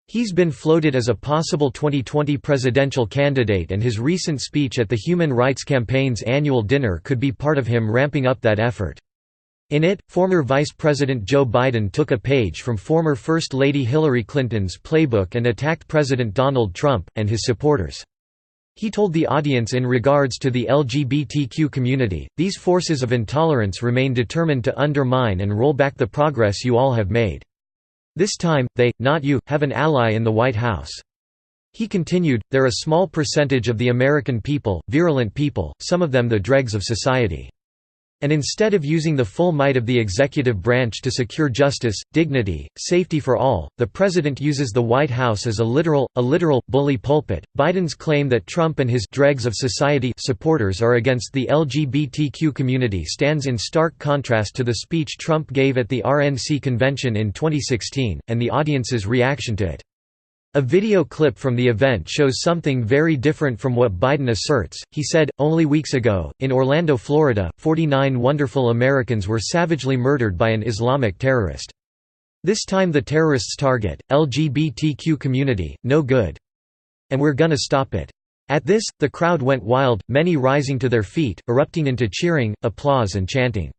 He's been floated as a possible 2020 presidential candidate, and his recent speech at the Human Rights Campaign's annual dinner could be part of him ramping up that effort. In it, former Vice President Joe Biden took a page from former First Lady Hillary Clinton's playbook and attacked President Donald Trump, and his supporters. He told the audience in regards to the LGBTQ community, "These forces of intolerance remain determined to undermine and roll back the progress you all have made. This time, they, not you, have an ally in the White House." He continued, "They're a small percentage of the American people, virulent people, some of them the dregs of society. And instead of using the full might of the executive branch to secure justice, dignity, safety for all, the president uses the White House as a literal, bully pulpit." Biden's claim that Trump and his dregs of society supporters are against the LGBTQ community stands in stark contrast to the speech Trump gave at the RNC convention in 2016, and the audience's reaction to it. A video clip from the event shows something very different from what Biden asserts. He said, "Only weeks ago, in Orlando, Florida, 49 wonderful Americans were savagely murdered by an Islamic terrorist. This time the terrorists target, LGBTQ community, no good. And we're gonna stop it." At this, the crowd went wild, many rising to their feet, erupting into cheering, applause and chanting.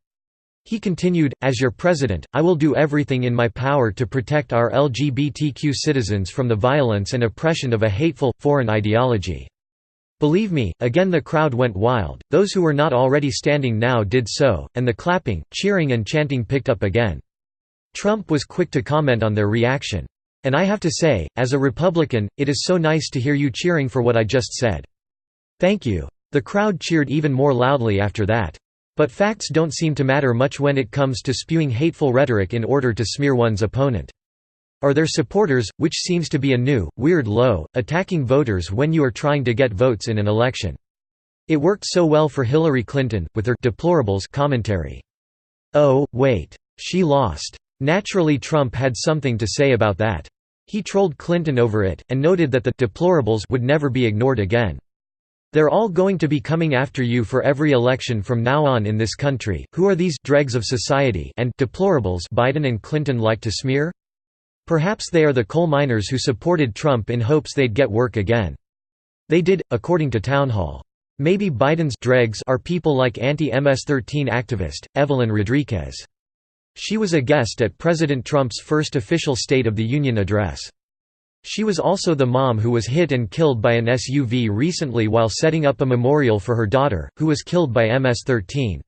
He continued, "As your president, I will do everything in my power to protect our LGBTQ citizens from the violence and oppression of a hateful, foreign ideology. Believe me." Again the crowd went wild, those who were not already standing now did so, and the clapping, cheering and chanting picked up again. Trump was quick to comment on their reaction. "And I have to say, as a Republican, it is so nice to hear you cheering for what I just said. Thank you." The crowd cheered even more loudly after that. But facts don't seem to matter much when it comes to spewing hateful rhetoric in order to smear one's opponent. Or their supporters, which seems to be a new, weird low, attacking voters when you are trying to get votes in an election. It worked so well for Hillary Clinton, with her Deplorables commentary. Oh, wait. She lost. Naturally Trump had something to say about that. He trolled Clinton over it, and noted that the Deplorables would never be ignored again. "They're all going to be coming after you for every election from now on in this country. Who are these dregs of society and deplorables Biden and Clinton like to smear? Perhaps they are the coal miners who supported Trump in hopes they'd get work again. They did, according to Town Hall. Maybe Biden's dregs are people like anti-MS-13 activist, Evelyn Rodriguez. She was a guest at President Trump's first official State of the Union address. She was also the mom who was hit and killed by an SUV recently while setting up a memorial for her daughter, who was killed by MS-13.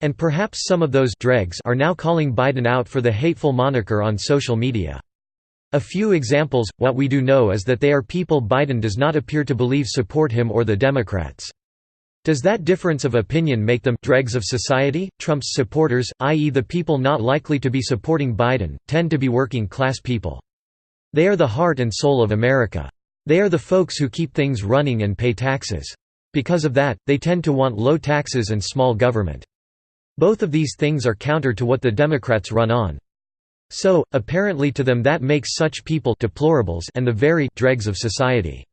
And perhaps some of those dregs are now calling Biden out for the hateful moniker on social media. A few examples. What we do know is that they are people Biden does not appear to believe support him or the Democrats. Does that difference of opinion make them dregs of society? Trump's supporters, i.e. the people not likely to be supporting Biden, tend to be working class people. They are the heart and soul of America. They are the folks who keep things running and pay taxes. Because of that, they tend to want low taxes and small government. Both of these things are counter to what the Democrats run on. So, apparently to them that makes such people deplorables and the very dregs of society.